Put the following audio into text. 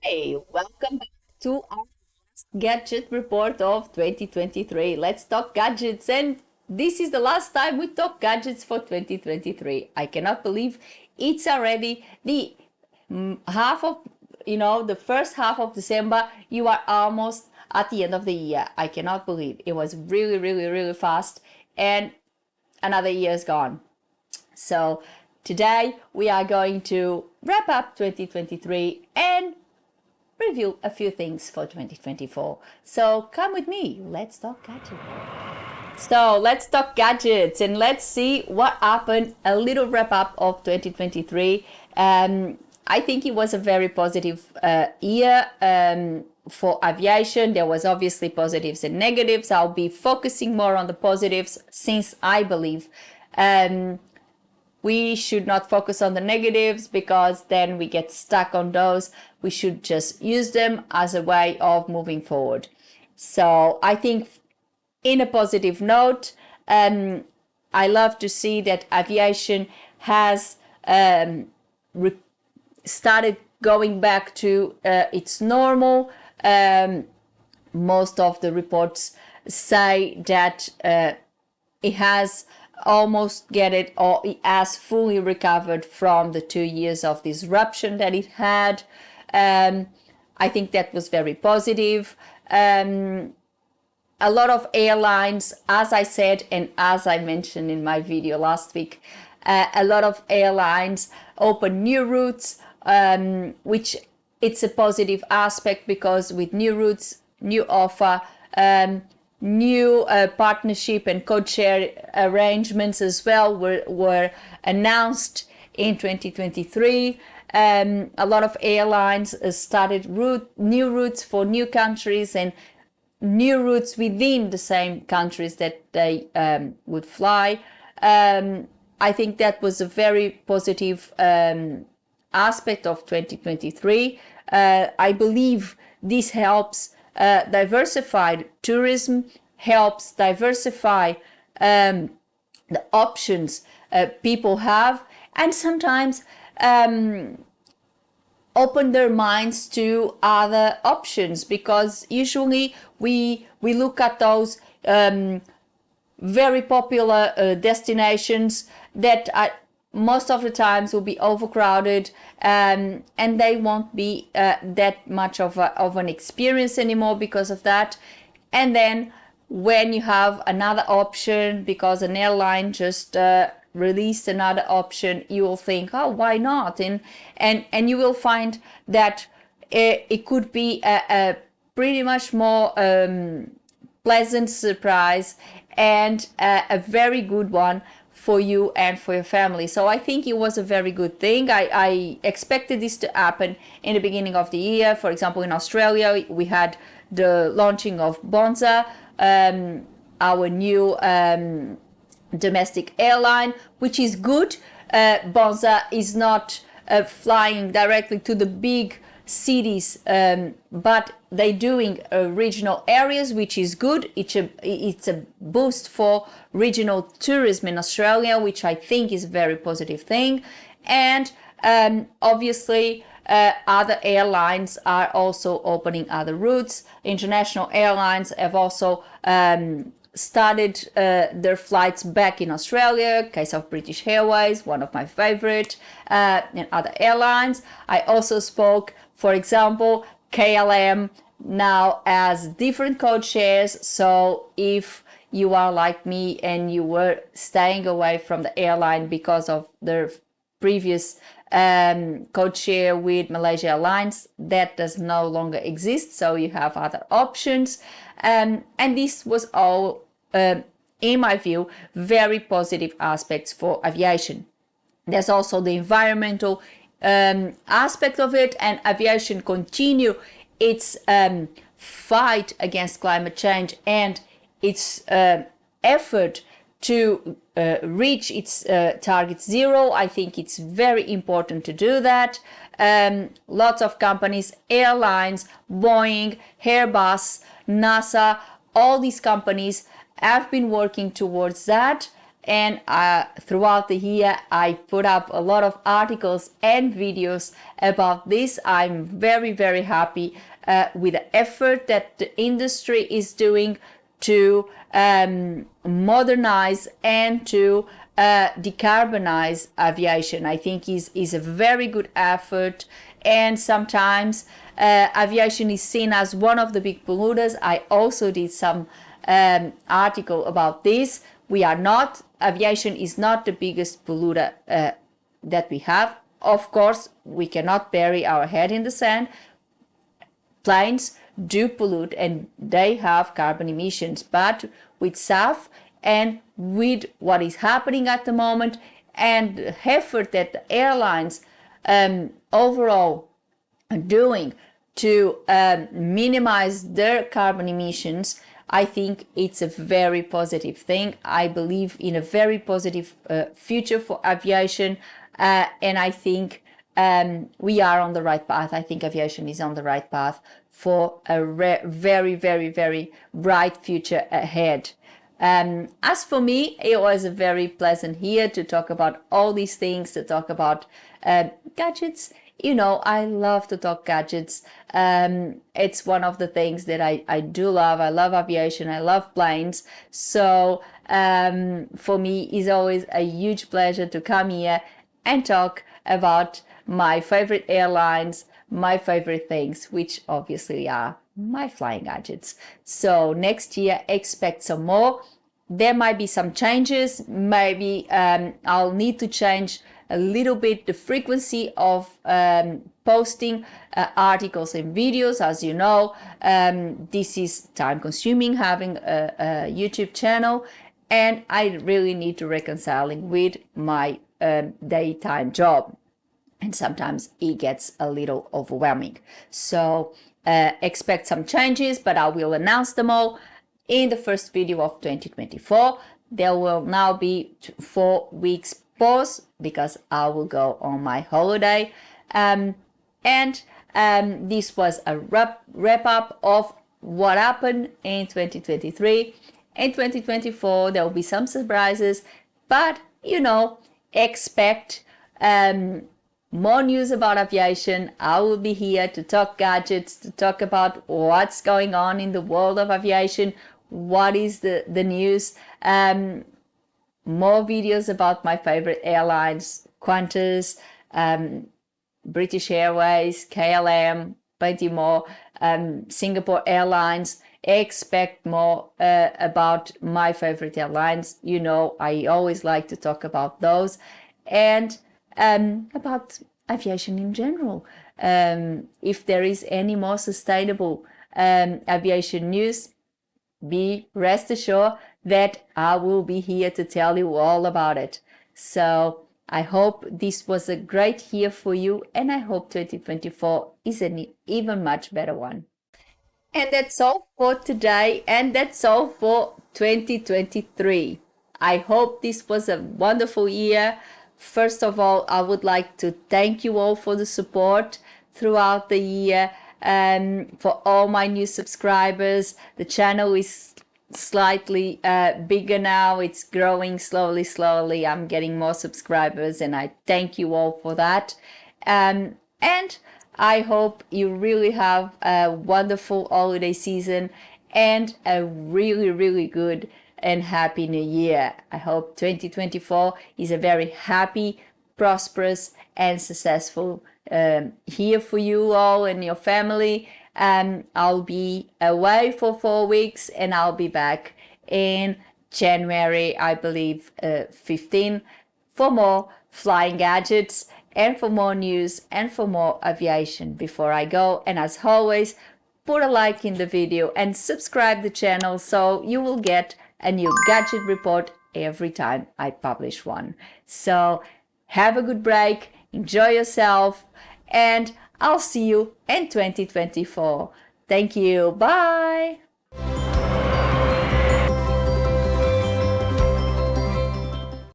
Hey, welcome back to our last gadget report of 2023. Let's talk gadgets, and this is the last time we talk gadgets for 2023. I cannot believe it's already the half of, the first half of December. You are almost at the end of the year. I cannot believe it was really, really, really fast, and another year is gone. So today we are going to wrap up 2023 and review a few things for 2024. So come with me, let's talk gadgets. So let's talk gadgets and let's see what happened. A little wrap up of 2023. I think it was a very positive year for aviation. There was obviously positives and negatives. I'll be focusing more on the positives since I believe we should not focus on the negatives because then we get stuck on those. We should just use them as a way of moving forward. So I think in a positive note, I love to see that aviation has started going back to its normal. Most of the reports say that it has almost get it, or it has fully recovered from the 2 years of disruption that it had. I think that was very positive. A lot of airlines, as I said, and as I mentioned in my video last week, a lot of airlines open new routes, which it's a positive aspect because with new routes, new offer, new partnership and code-share arrangements as well were announced in 2023. A lot of airlines started new routes for new countries and new routes within the same countries that they would fly. I think that was a very positive aspect of 2023. I believe this helps diversified tourism, helps diversify the options people have, and sometimes open their minds to other options, because usually we look at those very popular destinations that are most of the times will be overcrowded, and they won't be that much of an experience anymore because of that. And then when you have another option, because an airline just released another option, you will think, oh, why not? And you will find that it could be a pretty much more pleasant surprise and a very good one for you and for your family. So I think it was a very good thing. I expected this to happen in the beginning of the year. For example, in Australia, we had the launching of Bonza, our new domestic airline, which is good. Bonza is not flying directly to the big cities, but they're doing regional areas, which is good. It's a boost for regional tourism in Australia, which I think is a very positive thing. And obviously other airlines are also opening other routes. International airlines have also started their flights back in Australia, case of British Airways, one of my favorite, and other airlines. I also spoke, for example, KLM now has different code shares. So if you are like me and you were staying away from the airline because of their previous code share with Malaysia Airlines, that does no longer exist. So you have other options. And this was all, in my view, very positive aspects for aviation. There's also the environmental aspect of it, and aviation continue its fight against climate change and its effort to reach its target zero. I think it's very important to do that. Lots of companies, airlines, Boeing, Airbus, NASA, all these companies have been working towards that. and throughout the year I put up a lot of articles and videos about this. I'm very, very happy with the effort that the industry is doing to modernize and to decarbonize aviation. I think is a very good effort, and sometimes aviation is seen as one of the big polluters. I also did some article about this. We are not, aviation is not the biggest polluter that we have. Of course, we cannot bury our head in the sand. Planes do pollute and they have carbon emissions, but with SAF and with what is happening at the moment and the effort that the airlines overall are doing to minimize their carbon emissions, I think it's a very positive thing. I believe in a very positive future for aviation, and I think we are on the right path. I think aviation is on the right path for a very, very, very bright future ahead. As for me, it was a very pleasant year to talk about all these things, to talk about gadgets. You know, I love to talk gadgets. It's one of the things that I do love. I love aviation. I love planes. So for me, it's always a huge pleasure to come here and talk about my favorite airlines, my favorite things, which obviously are my flying gadgets. So next year, expect some more. There might be some changes. Maybe I'll need to change a little bit the frequency of posting articles and videos. As you know, this is time consuming, having a YouTube channel, and I really need to reconciling with my daytime job, and sometimes it gets a little overwhelming. So expect some changes, but I will announce them all in the first video of 2024. There will now be 4 weeks pause because I will go on my holiday, and this was a wrap up of what happened in 2023. In 2024 there will be some surprises, but you know, expect more news about aviation. I will be here to talk gadgets, to talk about what's going on in the world of aviation, what is the news, more videos about my favorite airlines, Qantas, British Airways, KLM, plenty more, Singapore Airlines. Expect more about my favorite airlines. You know, I always like to talk about those, and about aviation in general. If there is any more sustainable aviation news, be rest assured that I will be here to tell you all about it. So I hope this was a great year for you, and I hope 2024 is an even much better one. And that's all for today, and that's all for 2023. I hope this was a wonderful year. First of all, I would like to thank you all for the support throughout the year, for all my new subscribers. The channel is slightly bigger now. It's growing slowly. I'm getting more subscribers, and I thank you all for that. And I hope you really have a wonderful holiday season and a really good and happy new year. I hope 2024 is a very happy, prosperous and successful year for you all and your family. I'll be away for 4 weeks, and I'll be back in January, I believe, 15, for more flying gadgets and for more news and for more aviation before I go. And as always, put a like in the video and subscribe the channel so you will get a new gadget report every time I publish one. So have a good break, enjoy yourself, and I'll see you in 2024. Thank you. Bye.